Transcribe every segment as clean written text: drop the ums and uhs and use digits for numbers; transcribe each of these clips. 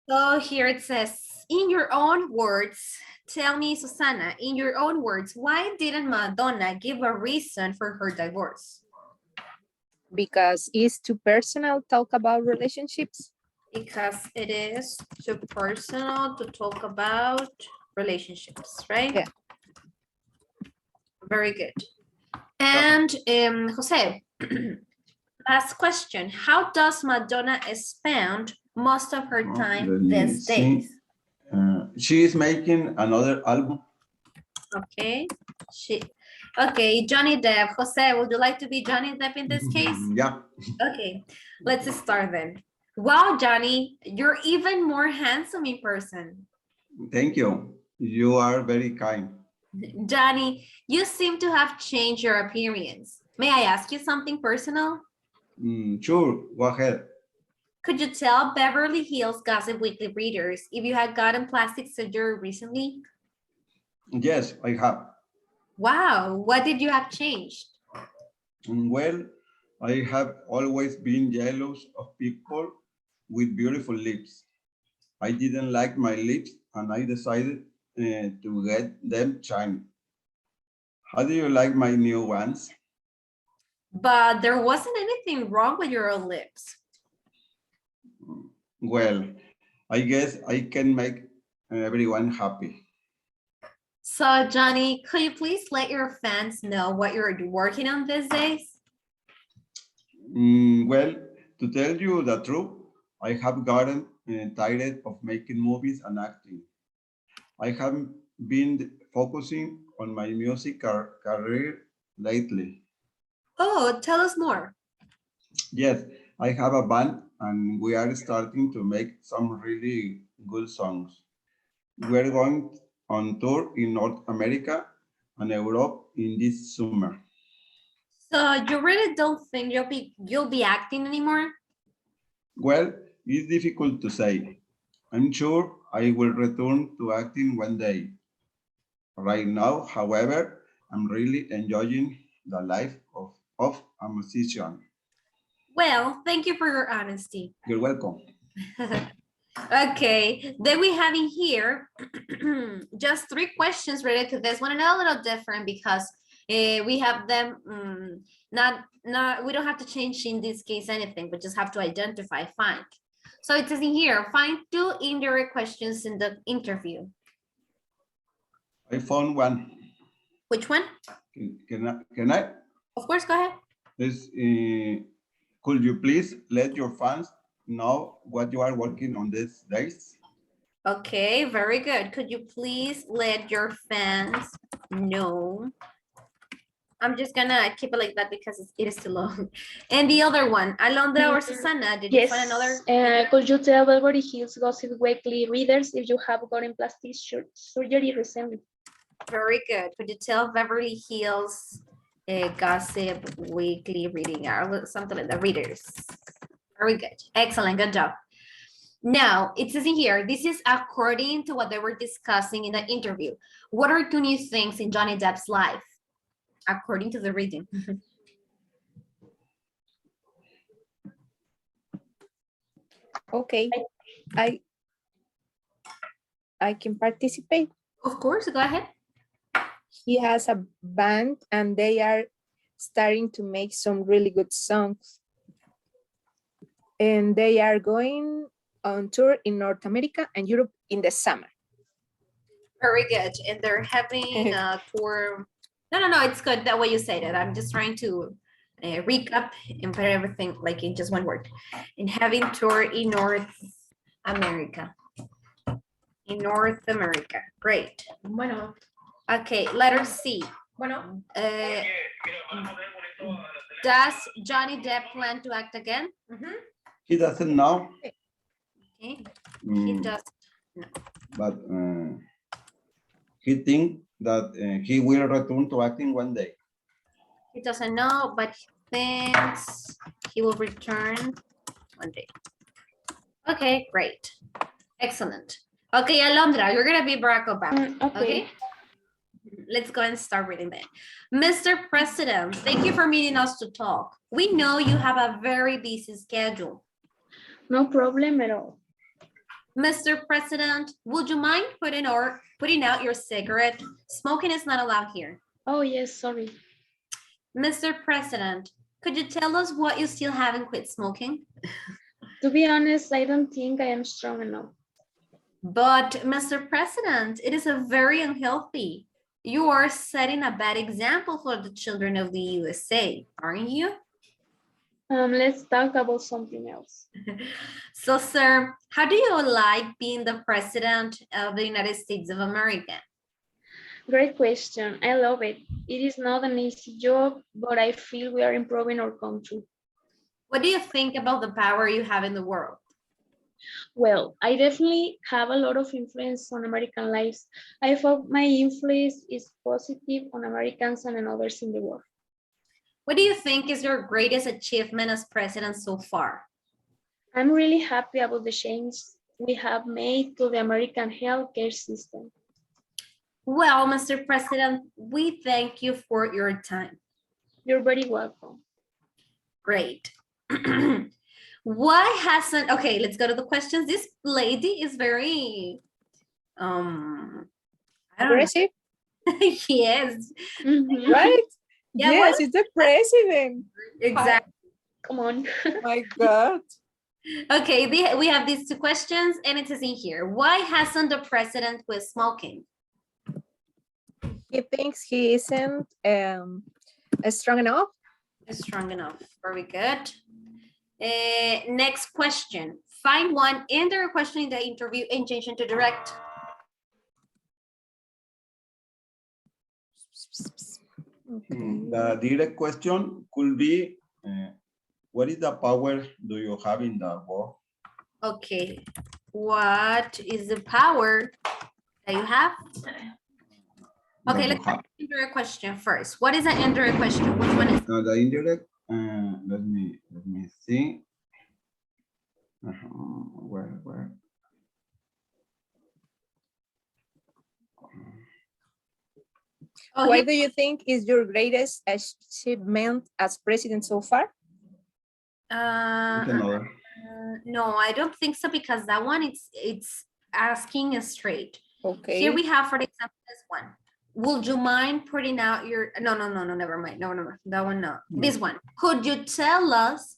So here it says, in your own words, tell me, Susana, in your own words, why didn't Madonna give a reason for her divorce? Because it's too personal talk about relationships. Because it is too personal to talk about relationships, right? Yeah. Very good. And Jose, last question. How does Madonna spend most of her time these days? She is making another album. Okay. Okay, Johnny Depp. Jose, would you like to be Johnny Depp in this case? Yeah. Okay, let's start then. Wow, Johnny, you're even more handsome in person. Thank you. You are very kind. Johnny, you seem to have changed your appearance. May I ask you something personal? Sure, go ahead. Could you tell Beverly Hills Gossip Weekly readers if you had gotten plastic surgery recently? Yes, I have. Wow, what did you have changed? Well, I have always been jealous of people with beautiful lips. I didn't like my lips and I decided to get them shiny. How do you like my new ones? But there wasn't anything wrong with your lips. Well, I guess I can make everyone happy. So, Johnny, could you please let your fans know what you're working on these days? Well, to tell you the truth, I have gotten tired of making movies and acting. I have been focusing on my music career lately. Oh, tell us more. Yes, I have a band and we are starting to make some really good songs. We're going on tour in North America and Europe in this summer. So you really don't think you'll be acting anymore? Well, it's difficult to say. I'm sure I will return to acting one day. Right now, however, I'm really enjoying the life of a musician. Well, thank you for your honesty. You're welcome. Okay, then we have in here just 3 questions related to this one, and a little different because we have them we don't have to change in this case anything, but just have to identify, find. So it says in here, find 2 indirect questions in the interview. I found one. Which one? Can I? Of course, go ahead. This, could you please let your fans know what you are working on these days? Okay, very good. Could you please let your fans know? I'm just gonna keep it like that because it is too long. And the other one, Alondra or Susana, did you find another? Could you tell Beverly Hills Gossip Weekly readers if you have gotten plastic surgery recently? Very good. Could you tell Beverly Hills Gossip Weekly reading or something like that, readers? Very good. Excellent. Good job. Now, it says in here, this is according to what they were discussing in the interview. What are 2 new things in Johnny Depp's life? According to the reading. Okay, I can participate. Of course, go ahead. He has a band and they are starting to make some really good songs. And they are going on tour in North America and Europe in the summer. Very good. And they're having a tour. No, it's good that way you say that. I'm just trying to recap and put everything like in just one word. In having tour in North America. In North America. Great. Bueno. Okay, letter C. Bueno. Does Johnny Depp plan to act again? He doesn't know. Okay. He does. But he thinks that he will return to acting one day. He doesn't know, but he thinks he will return one day. Okay, great. Excellent. Okay, Alondra, you're going to be Barack Obama. Okay. Let's go and start reading that. Mr. President, thank you for meeting us to talk. We know you have a very busy schedule. No problem at all. Mr. President, would you mind putting out your cigarette? Smoking is not allowed here. Oh, yes, sorry. Mr. President, could you tell us what you still haven't quit smoking? To be honest, I don't think I am strong enough. But Mr. President, it is a very unhealthy. You are setting a bad example for the children of the USA, aren't you? Let's talk about something else. So, sir, how do you like being the president of the United States of America? Great question. I love it. It is not an easy job, but I feel we are improving our country. What do you think about the power you have in the world? Well, I definitely have a lot of influence on American lives. I hope my influence is positive on Americans and others in the world. What do you think is your greatest achievement as president so far? I'm really happy about the change we have made to the American healthcare system. Well, Mr. President, we thank you for your time. You're very welcome. Great. Why hasn't, okay, let's go to the questions. This lady is very, I don't know. Aggressive, Yes, Mhm. right? Yeah, Yes, what- it's the president. exactly. Come on. My God. Okay, we have these two questions and it says in here, why hasn't the president quit smoking? He thinks he isn't strong enough. Strong enough, very good. Next question, find one enter a question in the interview and change it to direct. The direct question could be, what is the power do you have in the world? Okay, what is the power that you have? that Okay, you let's have? enter a question first. What is an enter a question? Which one is? The indirect, let me see. Where? Oh, Why here- do you think is your greatest achievement as president so far? It's another. No, I don't think so because that one it's asking us straight. Okay. Here we have, for example, this one. Would you mind putting out your, no, never mind. No, that one, no. This one. Could you tell us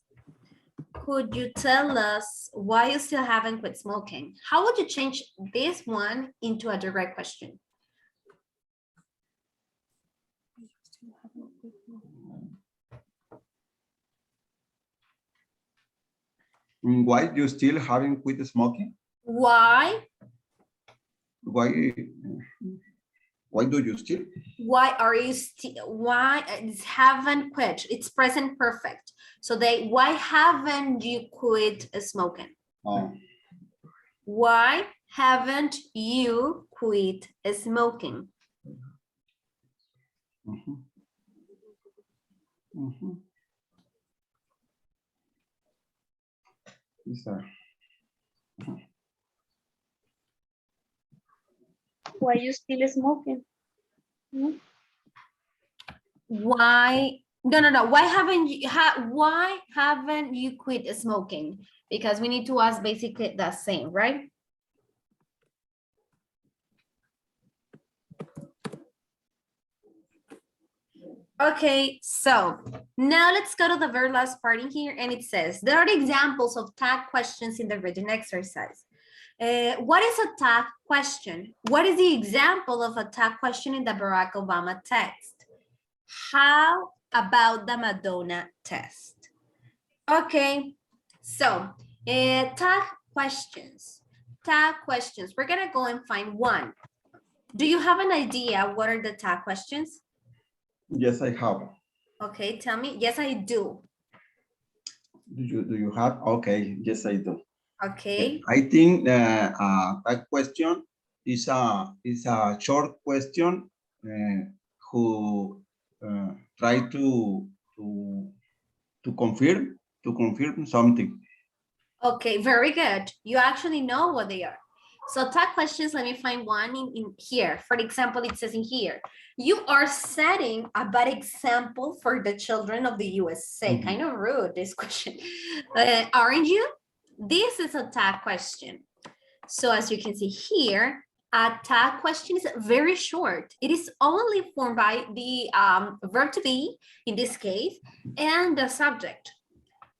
why you still haven't quit smoking? How would you change this one into a direct question? Why you still haven't quit smoking? Why Why do you still? are you still, why it's haven't quit? It's present perfect. So why haven't you quit smoking? Oh, Why haven't you quit smoking? mhm. Mhm. These are- Why you still smoking? Hmm? Why? No. Why haven't you quit smoking? Because we need to ask basically the same, right? Okay, so now let's go to the very last part in here, and it says there are examples of tag questions in the written exercise. What is a tag question? What is the example of a tag question in the Barack Obama text? How about the Madonna test? Okay, so tag questions. We're gonna go and find one. Do you have an idea what are the tag questions? Yes, I have. Okay, tell me. Yes, I do. Do you have? Okay, yes, I do. Okay. I think that question is a short question who try to confirm something. Okay, very good. You actually know what they are. So tag questions, let me find one in here. For example, it says in here, you are setting a bad example for the children of the USA. Mhm. Kind of rude, this question. Aren't you? This is a tag question. So as you can see here, a tag question is very short. It is only formed by the verb to be, in this case, and the subject.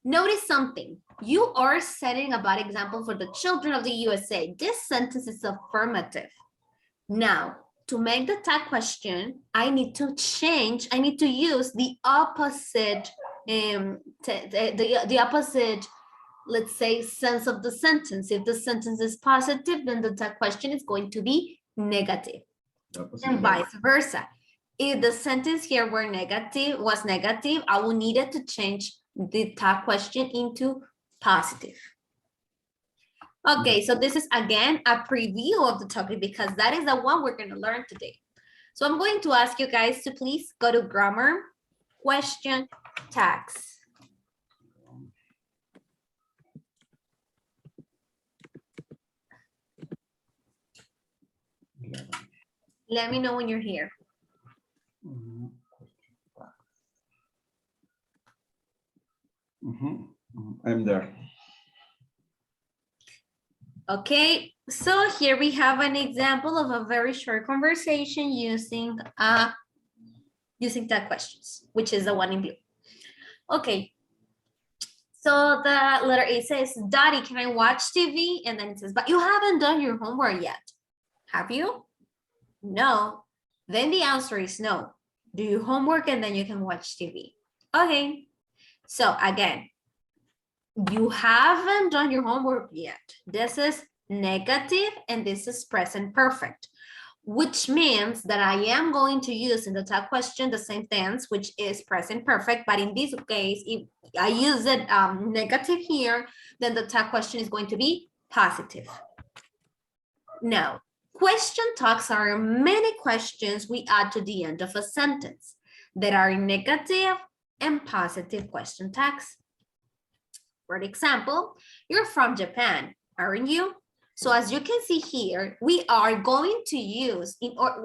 Notice something. You are setting a bad example for the children of the USA. This sentence is affirmative. Now, to make the tag question, I need to use the opposite, the opposite, let's say, sense of the sentence. If the sentence is positive, then the tag question is going to be negative, and vice versa. If the sentence here was negative, I will need it to change the tag question into positive. Okay, so this is again a preview of the topic because that is the one we're going to learn today. So I'm going to ask you guys to please go to grammar, question, tags. Let me know when you're here. I'm there. Okay, so here we have an example of a very short conversation using tag questions, which is the one in blue. Okay, so the letter A says, Daddy, can I watch TV? And then it says, but you haven't done your homework yet. Have you? No. Then the answer is no. Do your homework and then you can watch TV. Okay, so again, you haven't done your homework yet. This is negative and this is present perfect, which means that I am going to use in the tag question the same tense, which is present perfect. But in this case, if I use it negative here, then the tag question is going to be positive. Now, question tags are many questions we add to the end of a sentence. There are negative and positive question tags. For example, you're from Japan, aren't you? So as you can see here, we are going to use,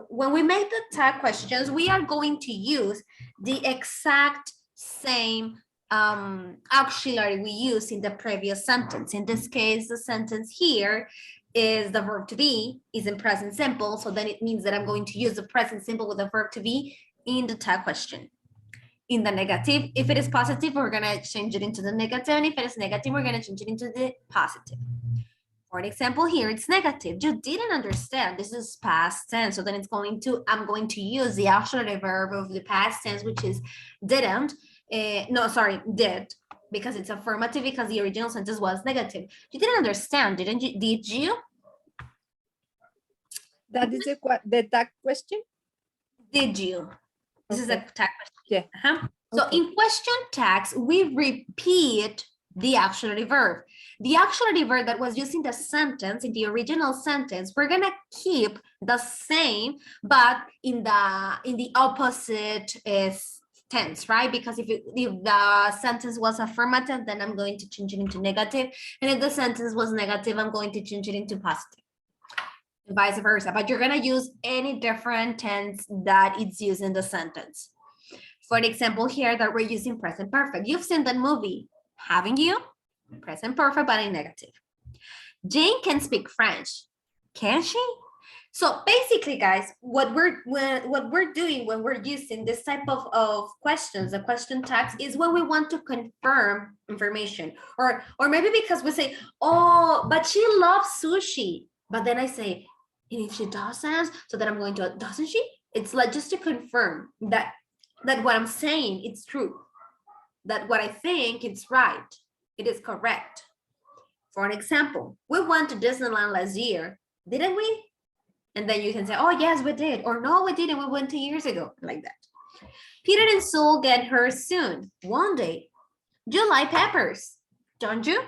when we make the tag questions, we are going to use the exact same auxiliary we used in the previous sentence. In this case, the sentence here is the verb to be, is in present simple. So then it means that I'm going to use the present simple with the verb to be in the tag question. In the negative, if it is positive, we're going to change it into the negative. And if it is negative, we're going to change it into the positive. For example, here it's negative. You didn't understand. This is past tense. So then I'm going to use the auxiliary verb of the past tense, which is didn't. Did, because it's affirmative because the original sentence was negative. You didn't understand, didn't you? Did you? That is the tag question? Did you? This is a tag question. Yeah. So Okay. in question tags, we repeat the auxiliary verb. The auxiliary verb that was used in the sentence, in the original sentence, we're gonna keep the same, but in the opposite tense, right? Because if the sentence was affirmative, then I'm going to change it into negative. And if the sentence was negative, I'm going to change it into positive. And vice versa. But you're gonna use any different tense that it's used in the sentence. For example, here that we're using present perfect. You've seen that movie, haven't you? Present perfect, but in negative. Jane can speak French, can she? So basically, guys, what we're doing when we're using this type of questions, the question tags, is when we want to confirm information, or maybe because we say, oh, but she loves sushi, but then I say, and if she doesn't, so then I'm going to, doesn't she? It's like just to confirm that what I'm saying, it's true, that what I think, it's right, it is correct. For an example, we went to Disneyland last year, didn't we? And then you can say, oh, yes, we did. Or no, we didn't. We went 2 years ago, like that. Peter and Sue get hurt soon, one day. You like peppers, don't you?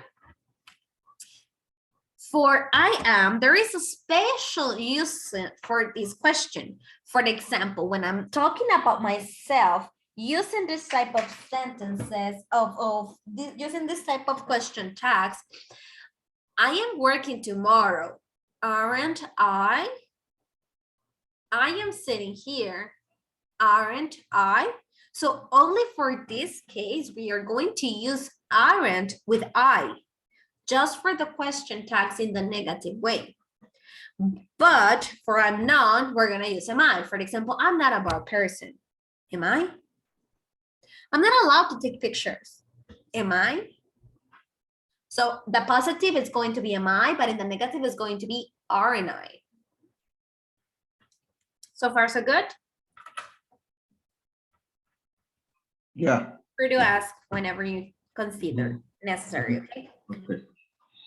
For I am, there is a special use for this question. For example, when I'm talking about myself, using this type of sentences, using this type of question tags, I am working tomorrow, aren't I? I am sitting here, aren't I? So only for this case, we are going to use aren't with I. just for the question tags in the negative way. But for a noun, we're gonna use am I. For example, I'm not a bad person. Am I? I'm not allowed to take pictures. Am I? So the positive is going to be am I, but in the negative is going to be aren't I. So far, so good? Yeah. Free to ask whenever you consider necessary, okay? Okay.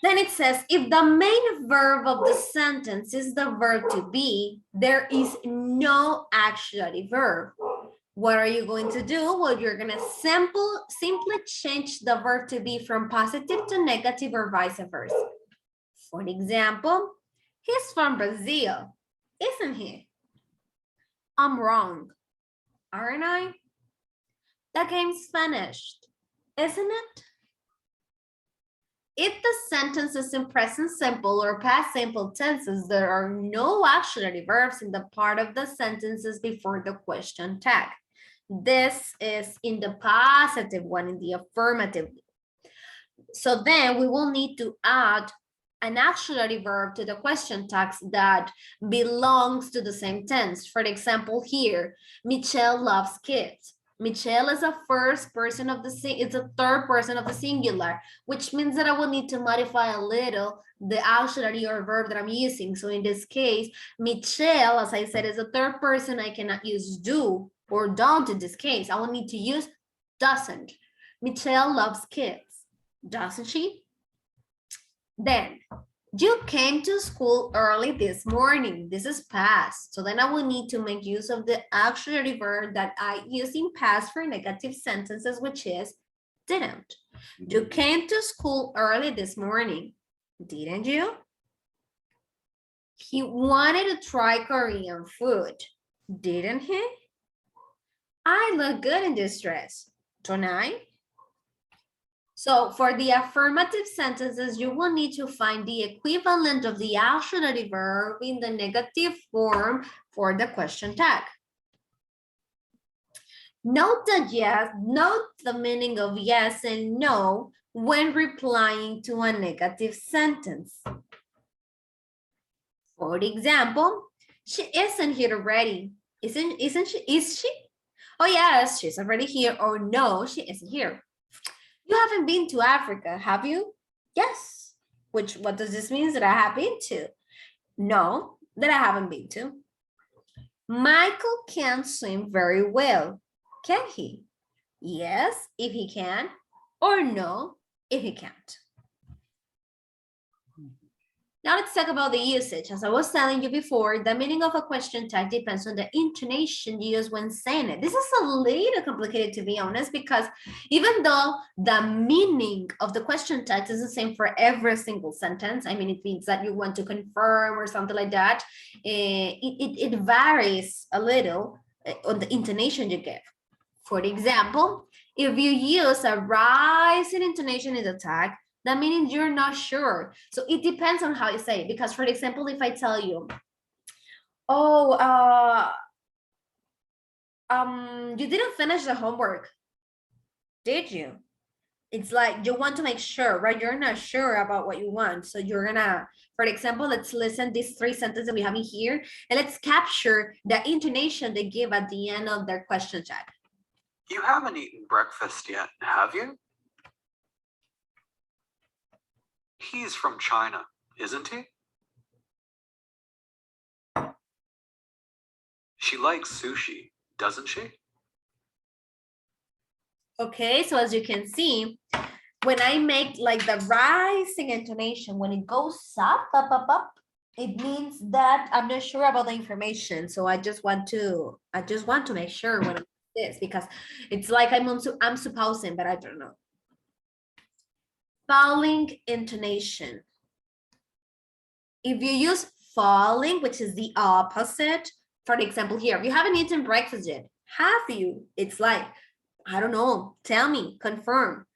Then it says, if the main verb of the sentence is the verb to be, there is no auxiliary verb. What are you going to do? Well, you're gonna simply change the verb to be from positive to negative or vice versa. For example, he's from Brazil, isn't he? I'm wrong, aren't I? The game's finished, isn't it? If the sentence is in present simple or past simple tenses, there are no auxiliary verbs in the part of the sentences before the question tag. This is in the positive one, in the affirmative. So then we will need to add an auxiliary verb to the question tags that belongs to the same tense. For example, here, Michelle loves kids. Michelle is a first person of the it's a third person of the singular, which means that I will need to modify a little the auxiliary or verb that I'm using. So in this case, Michelle, as I said, is a third person. I cannot use do or don't in this case. I will need to use doesn't. Michelle loves kids, doesn't she? Then, you came to school early this morning. This is past. So then I will need to make use of the auxiliary verb that I use in past for negative sentences, which is didn't. You came to school early this morning, didn't you? He wanted to try Korean food, didn't he? I look good in this dress, don't I? So for the affirmative sentences, you will need to find the equivalent of the auxiliary verb in the negative form for the question tag. Note that yes, note the meaning of yes and no when replying to a negative sentence. For example, she isn't here already. Isn't she? Is she? Oh yes, she's already here. Or no, she isn't here. You haven't been to Africa, have you? Yes. What does this mean? That I have been to? No, that I haven't been to. Michael can swim very well. Can he? Yes, if he can. Or no, if he can't. Now let's talk about the usage. As I was telling you before, the meaning of a question tag depends on the intonation you use when saying it. This is a little complicated, to be honest, because even though the meaning of the question tag is the same for every single sentence, I mean, it means that you want to confirm or something like that, it varies a little on the intonation you give. For example, if you use a rising intonation in the tag, that means you're not sure. So it depends on how you say it. Because for example, if I tell you, oh, you didn't finish the homework, did you? It's like you want to make sure, right? You're not sure about what you want. So you're gonna, for example, let's listen these three sentences that we have in here, and let's capture the intonation they give at the end of their question tag. You haven't eaten breakfast yet, have you? He's from China, isn't he? She likes sushi, doesn't she? Okay, so as you can see, when I make like the rising intonation, when it goes up, it means that I'm not sure about the information. So I just want to make sure when I'm this, because it's like I'm supposing, but I don't know. Falling intonation. If you use falling, which is the opposite, for example, here, you haven't eaten breakfast yet, have you? It's like, I don't know, tell me, confirm.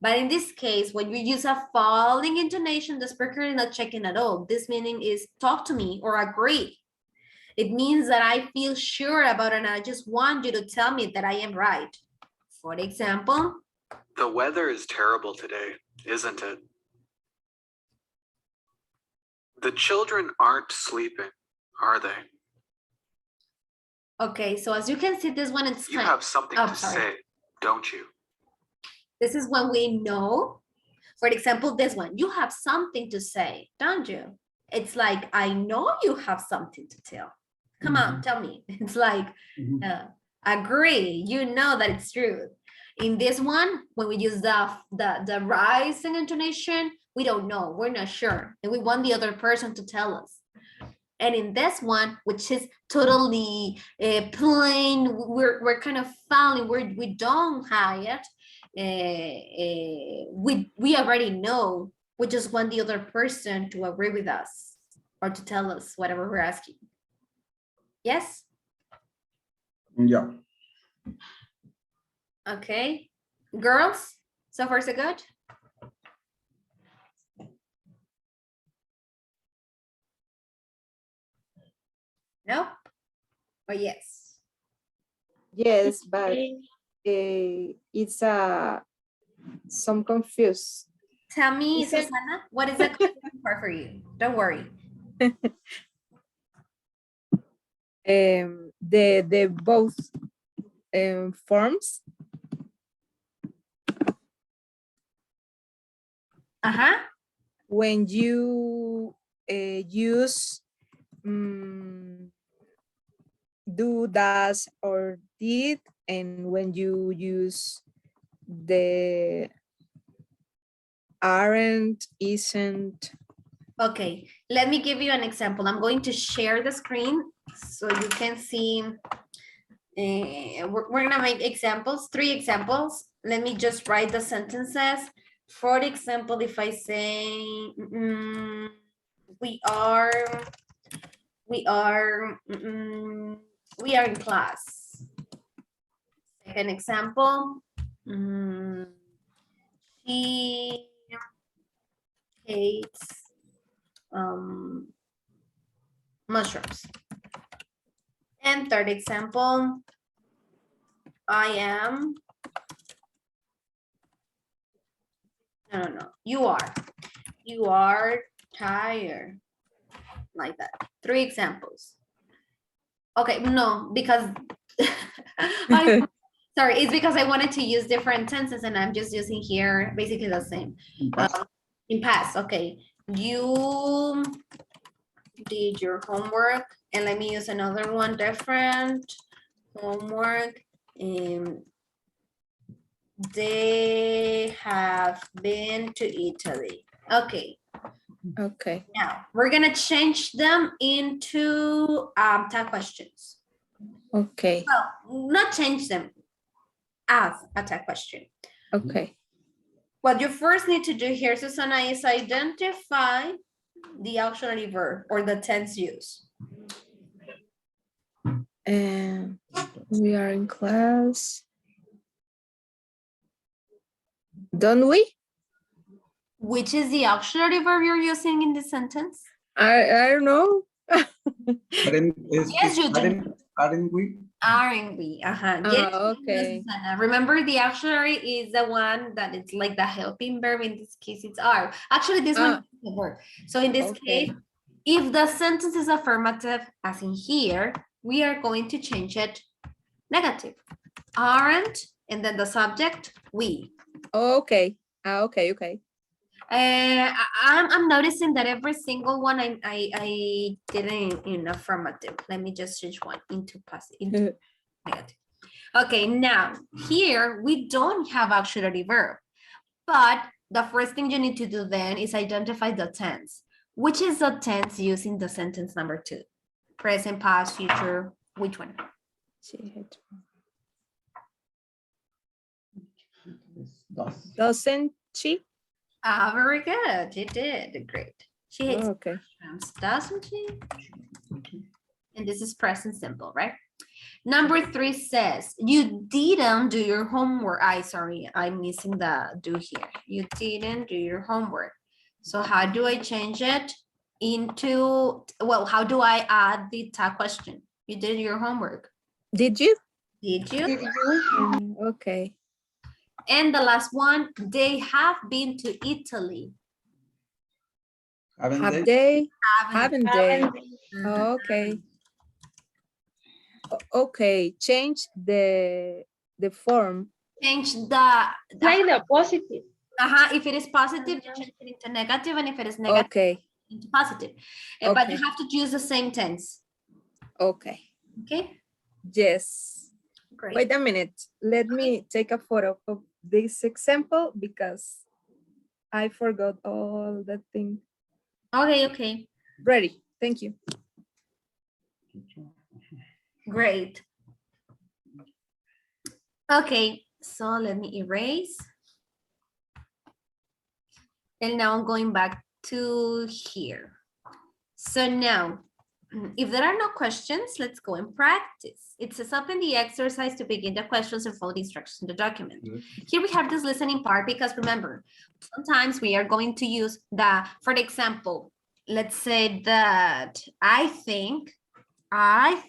But in this case, when you use a falling intonation, the speaker is not checking at all. This meaning is talk to me or agree. It means that I feel sure about it and I just want you to tell me that I am right. For example, the weather is terrible today, isn't it? The children aren't sleeping, are they? Okay, so as you can see, this one is You kind have something oh, to sorry. say, don't you? This is when we know. For example, this one, you have something to say, don't you? It's like, I know you have something to tell. Come on, tell me. It's like, agree, you know that it's true. In this one, when we use the rise in intonation, we don't know, we're not sure. And we want the other person to tell us. And in this one, which is totally plain, we're kind of falling, we don't hide it. We already know. We just want the other person to agree with us or to tell us whatever we're asking. Yes? Yeah. Okay. Girls, so far so good? No? Or yes? Yes, but Okay. it's some confused. Tell me, Is it- Susana, what is the confusing part for you? Don't worry. The both forms. Uh-huh. When you use do, does, or did, and when you use the aren't, isn't. Okay, let me give you an example. I'm going to share the screen so you can see. We're gonna make examples, 3 examples. Let me just write the sentences. For example, if I say, we are in class. Second example, she hates mushrooms. And third example, I am, no, you are tired, like that. 3 examples. Okay, no, because sorry, it's because I wanted to use different tenses and I'm just using here basically the same. In past, okay. You did your homework, and let me use another one different. Homework. They have been to Italy. Okay. Okay. Now we're gonna change them into tag questions. Okay. Well, not change them as a tag question. Okay. What you first need to do here, Susana, is identify the auxiliary verb or the tense use. And we are in class. Don't we? Which is the auxiliary verb you're using in the sentence? I don't know. Yes, you do. Aren't we? Aren't we? Yes, Okay. Susana. Remember, the auxiliary is the one that it's like the helping verb. In this case, it's are. Actually, this one is the verb. So in this Okay. case, if the sentence is affirmative, as in here, we are going to change it negative. Aren't, and then the subject, we. Okay. Okay. I'm noticing that every single one I did in affirmative. Let me just change one into positive, into negative. Okay, now here we don't have auxiliary verb, but the first thing you need to do then is identify the tense. Which is the tense used in the sentence number 2? Present, past, future, which one? Doesn't she? Very good, you did, great. She hates Okay. mushrooms, doesn't she? And this is present simple, right? Number 3 says, you didn't do your homework. Sorry, I'm missing the do here. You didn't do your homework. So how do I change it into, well, how do I add the tag question? You did your homework. Did you? Did you? Okay. And the last one, they have been to Italy. Haven't Have they? they? Haven't. Haven't they? Mhm. Oh, okay. Okay, change the form. Change the, Like the positive. if it is positive, you change it into negative, and if it is negative, Okay, into positive. But you Okay. have to use the same tense. okay. Okay, Yes. great. Wait a minute. Let me take a photo of this example because I forgot all the thing. Okay, okay, Ready. Thank you. great. Okay, so let me erase. And now I'm going back to here. So now, if there are no questions, let's go and practice. It says up in the exercise to begin the questions and follow the instructions in the document. Yes. Here we have this listening part because remember, sometimes we are going to use the, for example, let's say that I think, I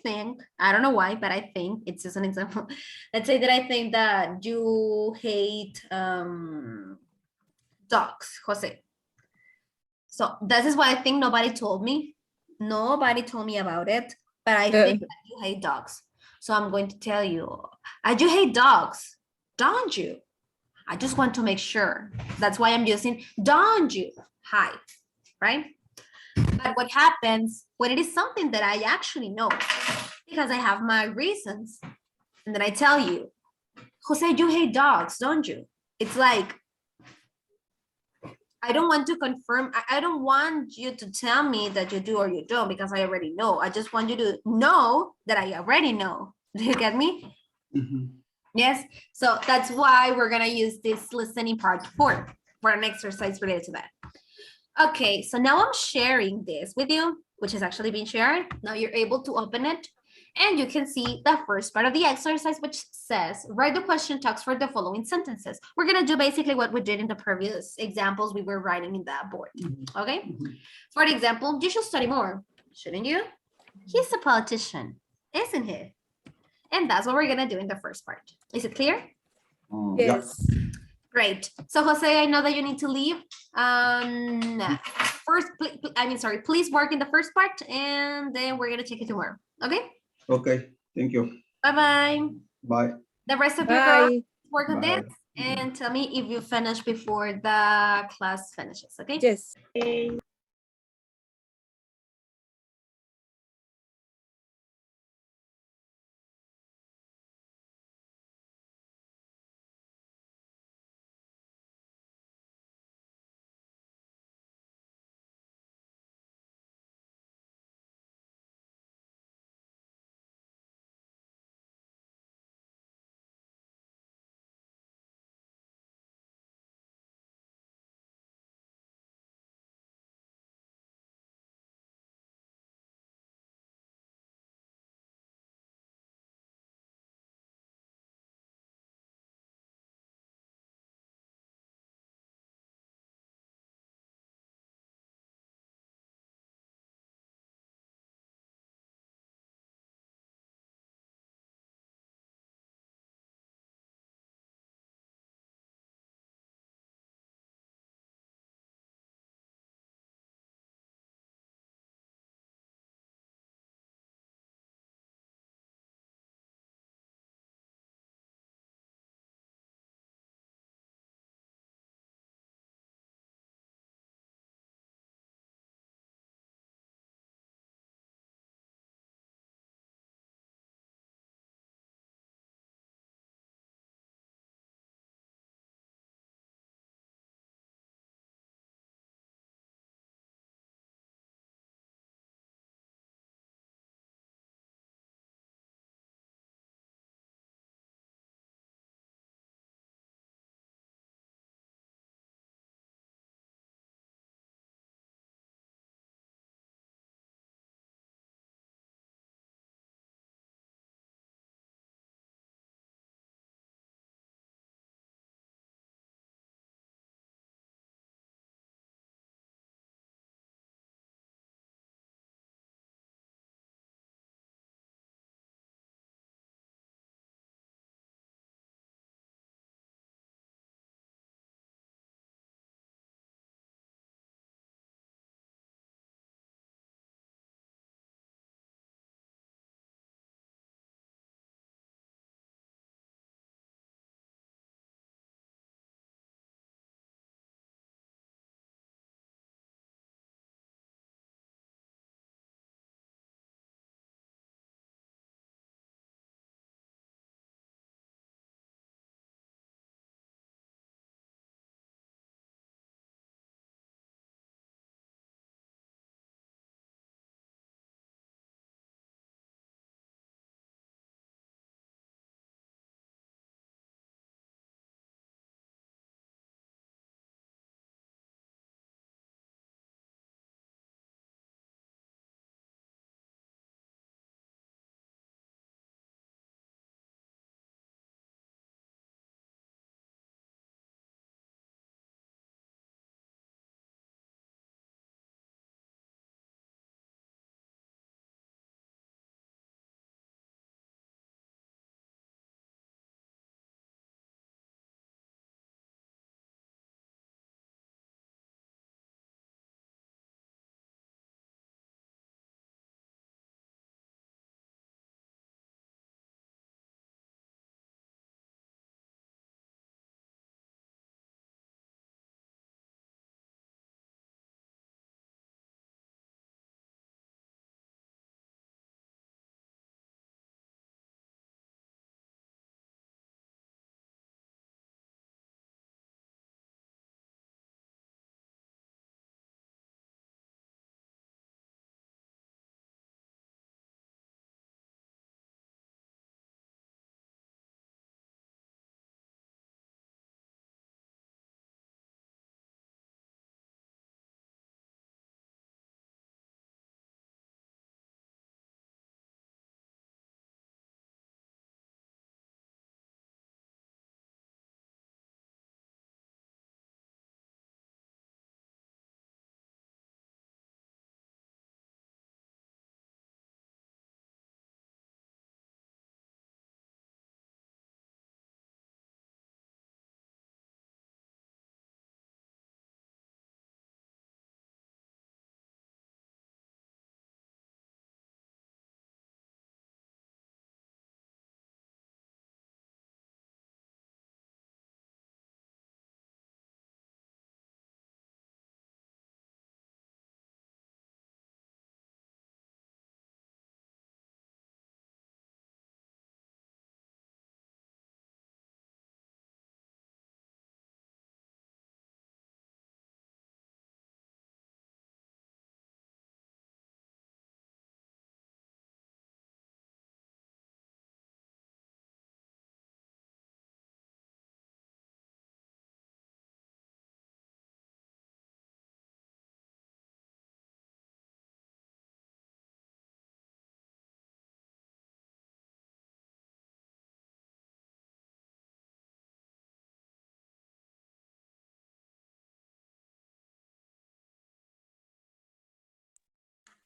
don't know why, but I think, it's just an example. Let's say that I think that you hate dogs, Jose. So this is what I think. Nobody told me. Nobody told me about it, but I think that you hate dogs. So I'm going to tell you, you hate dogs, don't you? I just want to make sure. That's why I'm using don't you? Hi, right? But what happens when it is something that I actually know, because I have my reasons, and then I tell you, Jose, you hate dogs, don't you? It's like, I don't want to confirm. I don't want you to tell me that you do or you don't, because I already know. I just want you to know that I already know. Do you get me? Mhm. Yes. So that's why we're going to use this listening part for an exercise related to that. Okay. So now I'm sharing this with you, which has actually been shared. Now you're able to open it. And you can see the first part of the exercise, which says, write the question text for the following sentences. We're going to do basically what we did in the previous examples we were writing in that board. Okay. Mhm. For example, you should study more, shouldn't you? He's a politician, isn't he? And that's what we're going to do in the first part. Is it clear? Yeah. Yes. Great. So Jose, I know that you need to leave. First, please work in the first part, and then we're going to take it tomorrow. Okay. Okay. Thank you. Bye-bye. Bye. The rest of your girls Bye. work on Bye. this and tell me if you finish before the class finishes, okay? Yes.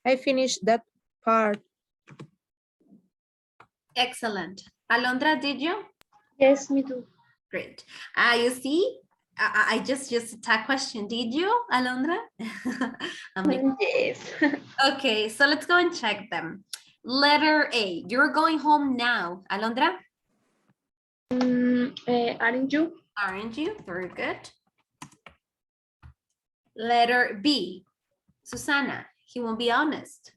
I finished that part. Excellent. Alondra, did you? Yes, me too. Great. You see, I just used a tag question. Did you, Alondra? I'm like, Yes. okay, so let's go and check them. Letter A, you're going home now. Alondra, Aren't you? aren't you? Very good. Letter B, Susana, he won't be honest.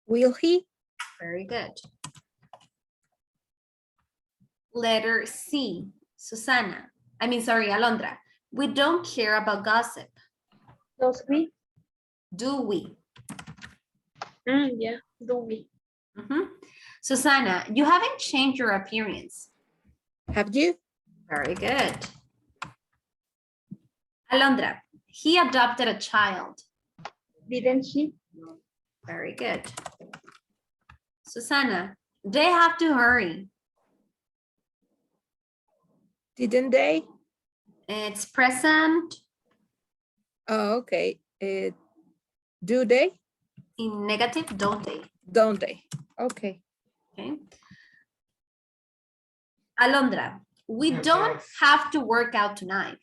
Will he? Very good. Letter C, Susana. Alondra. We don't care about gossip, Does we? do we? Yeah, do we? Mhm. Susana, you haven't changed your appearance. Have you? Very good. Alondra, he adopted a child. Didn't he? Very good. Susana, they have to hurry. Didn't they? It's present Oh, okay. Do they? in negative, don't they? Don't they? Okay. Okay. Alondra, we don't have to work out tonight.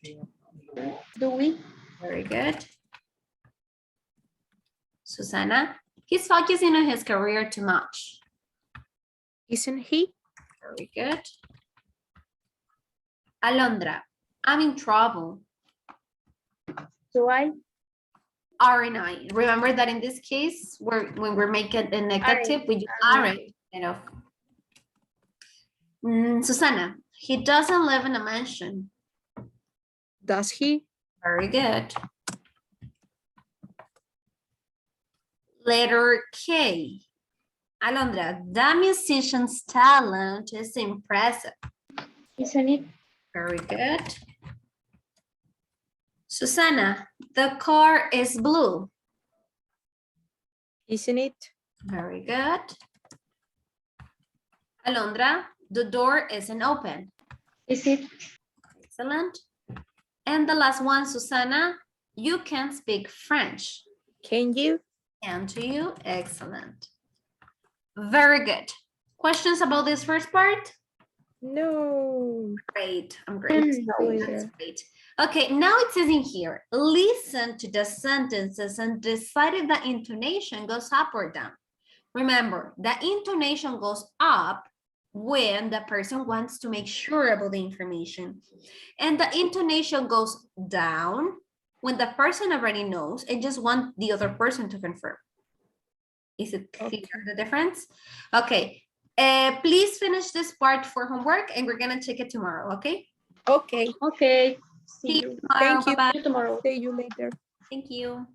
Do we? Very good. Susana, he's focusing on his career too much. Isn't he? Very good. Alondra, I'm in trouble. Do I? Aren't I? Remember that in this case, when we're making a negative, we use aren't, Susana, he doesn't live in a mansion. Does he? Very good. Letter K. Alondra, that musician's talent is impressive. Isn't it? Very good. Susana, the car is blue. Isn't it? Very good. Alondra, the door isn't open. Is it? Excellent. And the last one, Susana, you can speak French. Can you? And to you, excellent. Very good. Questions about this first part? No. Great, I'm great. No. That's great. Okay, now it says in here, listen to the sentences and decide if the intonation goes up or down. Remember, the intonation goes up when the person wants to make sure about the information. And the intonation goes down when the person already knows and just want the other person to confirm. Is it clear, the difference? Okay, please finish this part for homework and we're gonna check it tomorrow, okay? Okay. Okay. See See you. you tomorrow. Thank you. Bye-bye. See you tomorrow. See you later. Thank you.